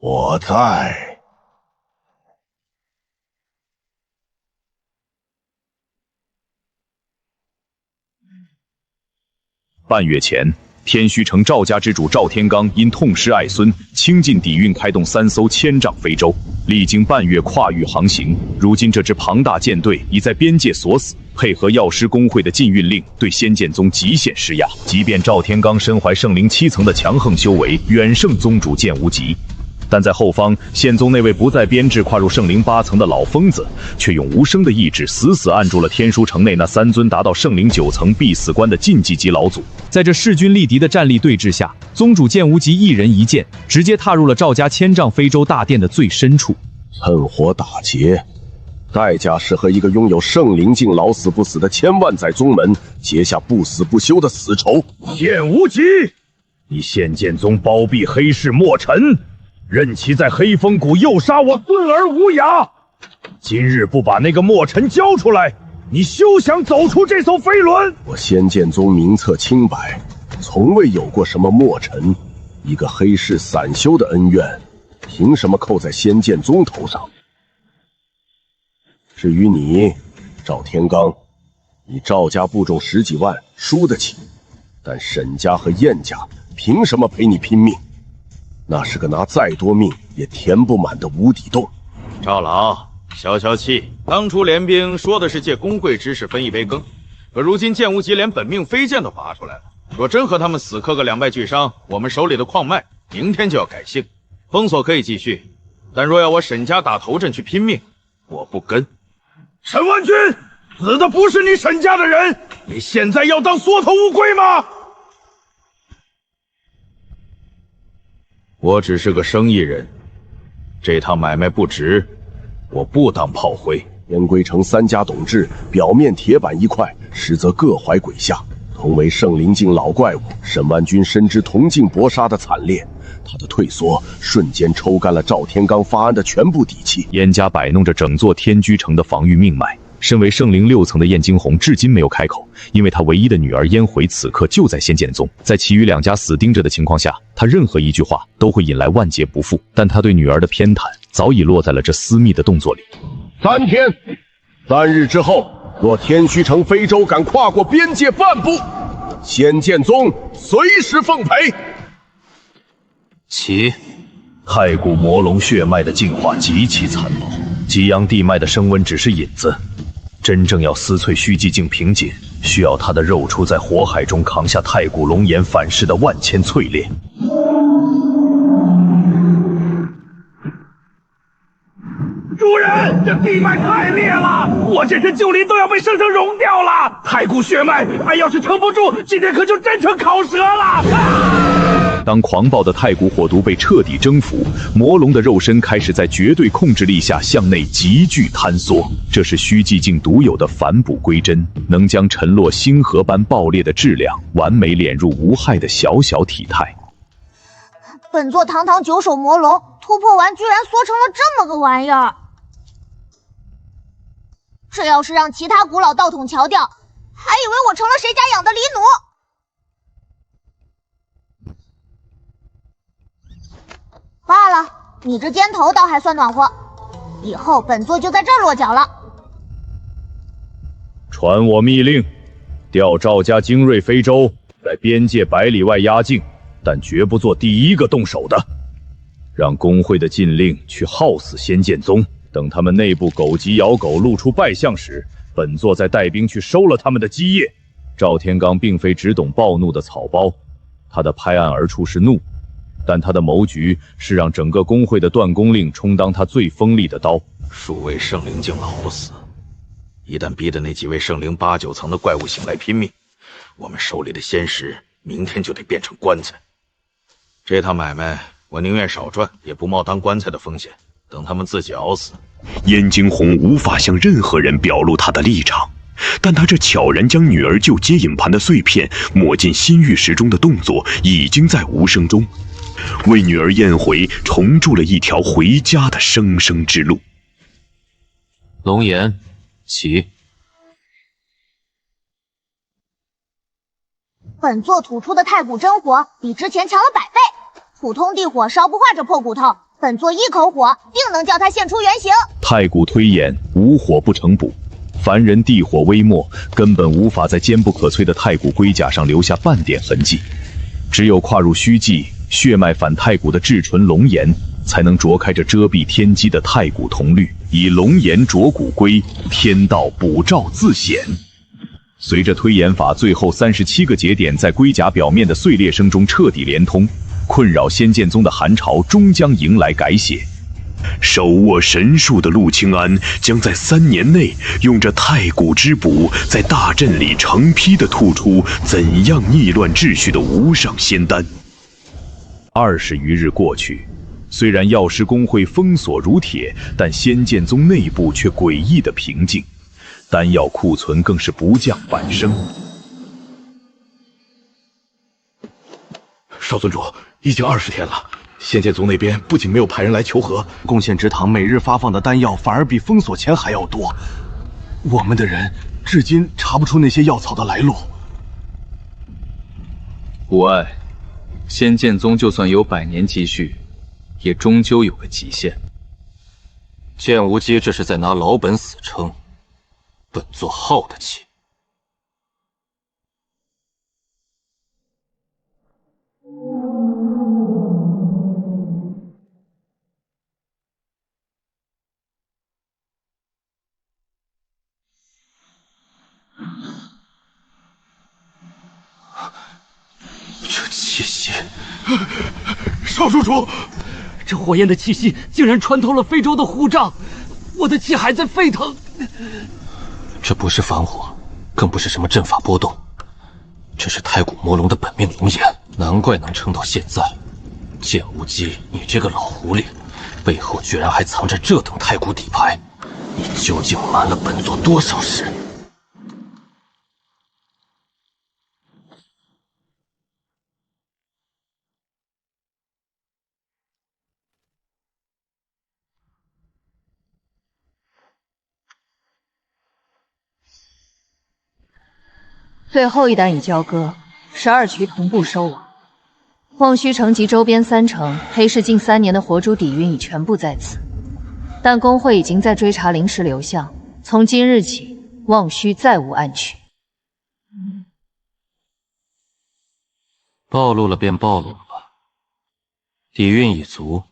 我在。半月前，天虚城赵家之主赵天罡因痛失爱孙，倾尽底蕴开动3艘千丈飞舟，历经半月跨域航行，如今这支庞大舰队已在边界锁死。配合药师公会的禁运令，对仙剑宗极限施压。即便赵天罡身怀圣灵7层的强横修为，远胜宗主剑无极，但在后方，宪宗那位不在编制跨入圣灵8层的老疯子，却用无声的意志死死按住了天书城内那3尊达到圣灵9层必死关的禁忌级老祖。在这势均力敌的战力对峙下，宗主剑无极一人一剑，直接踏入了赵家千丈飞舟大殿的最深处，趁火打劫。代价是和一个拥有圣灵境老死不死的千万载宗门结下不死不休的死仇。剑无极，你仙剑宗包庇黑市墨尘，任其在黑风谷诱杀我孙儿无涯。今日不把那个墨尘交出来，你休想走出这艘飞轮！我仙剑宗名册清白，从未有过什么墨尘，一个黑市散修的恩怨，凭什么扣在仙剑宗头上？至于你，赵天罡，你赵家部众10几万，输得起，但沈家和燕家凭什么陪你拼命？那是个拿再多命也填不满的无底洞。赵老，消消气。当初联兵说的是借工会之势分一杯羹，可如今剑无极连本命飞剑都拔出来了。若真和他们死磕个2败俱伤，我们手里的矿脉明天就要改姓。封锁可以继续，但若要我沈家打头阵去拼命，我不跟。沈万军，死的不是你沈家的人，你现在要当缩头乌龟吗？我只是个生意人，这趟买卖不值，我不当炮灰。燕归城3家董志，表面铁板一块，实则各怀鬼下。同为圣灵境老怪物，沈万军深知同境搏杀的惨烈，他的退缩瞬间抽干了赵天罡发案的全部底气。燕家摆弄着整座天居城的防御命脉。身为圣灵6层的燕惊鸿至今没有开口，因为他唯一的女儿燕回此刻就在仙剑宗，在其余2家死盯着的情况下，他任何一句话都会引来万劫不复。但他对女儿的偏袒早已落在了这私密的动作里。3天，3日之后，若天虚城飞舟敢跨过边界半步，仙剑宗随时奉陪。其太古魔龙血脉的进化极其残暴，极阳地脉的升温只是引子，真正要撕碎虚寂境瓶颈，需要他的肉出在火海中扛下太古龙炎反噬的万千淬炼。主人，这地脉太烈了，我这身旧鳞都要被生生融掉了。太古血脉，俺要是撑不住，今天可就真成烤蛇了。当狂暴的太古火毒被彻底征服，魔龙的肉身开始在绝对控制力下向内急剧坍缩。这是虚寂境独有的返璞归真，能将沉落星河般爆裂的质量完美敛入无害的小小体态。本座堂堂9手魔龙突破完，居然缩成了这么个玩意儿。这要是让其他古老道统瞧掉，还以为我成了谁家养的狸奴。罢了，你这尖头倒还算暖和，以后本座就在这儿落脚了。传我密令，调赵家精锐飞舟，在边界100里外压境，但绝不做第一个动手的。让工会的禁令去耗死仙剑宗。等他们内部狗急咬狗露出败相时，本座再带兵去收了他们的基业。赵天罡并非只懂暴怒的草包，他的拍案而出是怒，但他的谋局是让整个工会的断供令充当他最锋利的刀。数位圣灵境老不死，一旦逼得那几位圣灵8、9层的怪物醒来拼命，我们手里的仙石明天就得变成棺材。这趟买卖我宁愿少赚，也不冒当棺材的风险，等他们自己熬死。燕惊鸿无法向任何人表露他的立场，但他这悄然将女儿旧接引盘的碎片抹进新玉石中的动作，已经在无声中为女儿燕回重筑了一条回家的生生之路。龙岩，起。本座吐出的太古真火比之前强了100倍，普通地火烧不化这破骨头，本座一口火定能叫他现出原形。太古推演无火不成补，凡人地火微没，根本无法在坚不可摧的太古龟甲上留下半点痕迹。只有跨入虚迹，血脉反太古的至纯龙炎，才能啄开这遮蔽天机的太古铜律，以龙炎啄骨龟，天道补照自显。随着推演法最后37个节点在龟甲表面的碎裂声中彻底连通，困扰仙剑宗的寒潮终将迎来改写。手握神术的陆清安将在3年内用这太古之补，在大阵里成批的吐出怎样逆乱秩序的无上仙丹。20余日过去，虽然药师公会封锁如铁，但仙剑宗内部却诡异的平静，丹药库存更是不降半升。少尊主，已经20天了，仙剑宗那边不仅没有派人来求和，贡献之堂每日发放的丹药反而比封锁前还要多。我们的人至今查不出那些药草的来路。无碍，仙剑宗就算有100年积蓄，也终究有个极限。剑无极这是在拿老本死撑，本座耗得起。这气息，少主主，这火焰的气息竟然穿透了非洲的护障，我的气还在沸腾。这不是凡火，更不是什么阵法波动，这是太古魔龙的本命龙眼，难怪能撑到现在。剑无极，你这个老狐狸，背后居然还藏着这等太古底牌，你究竟瞒了本座多少事？最后一单已交割，12渠同步收网。望虚城及周边3城黑市近3年的火主底蕴已全部在此，但工会已经在追查灵石流向，从今日起，望虚再无暗渠。暴露了便暴露了吧，底蕴已足，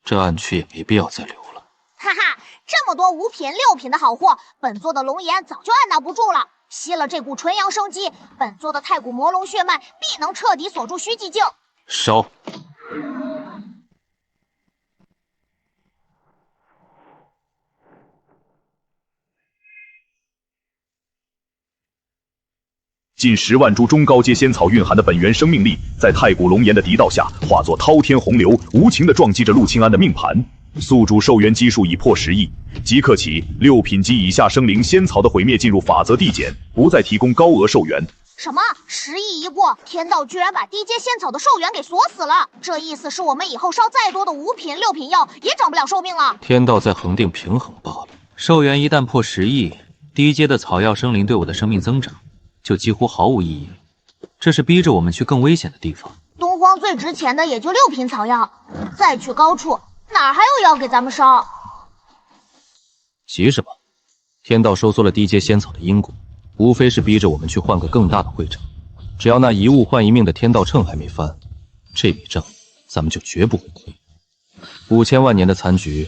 这暗区也没必要再留了。哈哈，这么多5品、6品的好货，本座的龙颜早就按捺不住了。吸了这股纯阳生机，本座的太古魔龙血脉必能彻底锁住虚寂境。烧！近10万株中高阶仙草蕴含的本源生命力，在太古龙炎的敌道下，化作滔天洪流，无情地撞击着陆清安的命盘。宿主寿元基数已破10亿，即刻起6品及以下生灵仙草的毁灭进入法则递减，不再提供高额寿元。什么？10亿一过，天道居然把低阶仙草的寿元给锁死了，这意思是我们以后烧再多的5品、6品药也长不了寿命了。天道在恒定平衡罢了。寿元一旦破10亿，低阶的草药生灵对我的生命增长就几乎毫无意义了，这是逼着我们去更危险的地方。东荒最值钱的也就6品草药，再去高处哪儿还有药给咱们烧？急什么？天道收缩了低阶仙草的因果，无非是逼着我们去换个更大的会场。只要那一物换一命的天道秤还没翻，这笔账咱们就绝不会亏。5000万年的残局，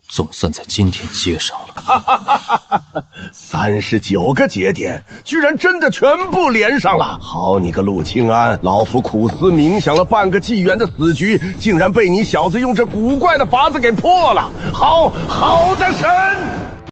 总算在今天接上了。39个节点，居然真的全部连上了！好你个陆清安，老夫苦思冥想了半个纪元的死局，竟然被你小子用这古怪的法子给破了！好的神！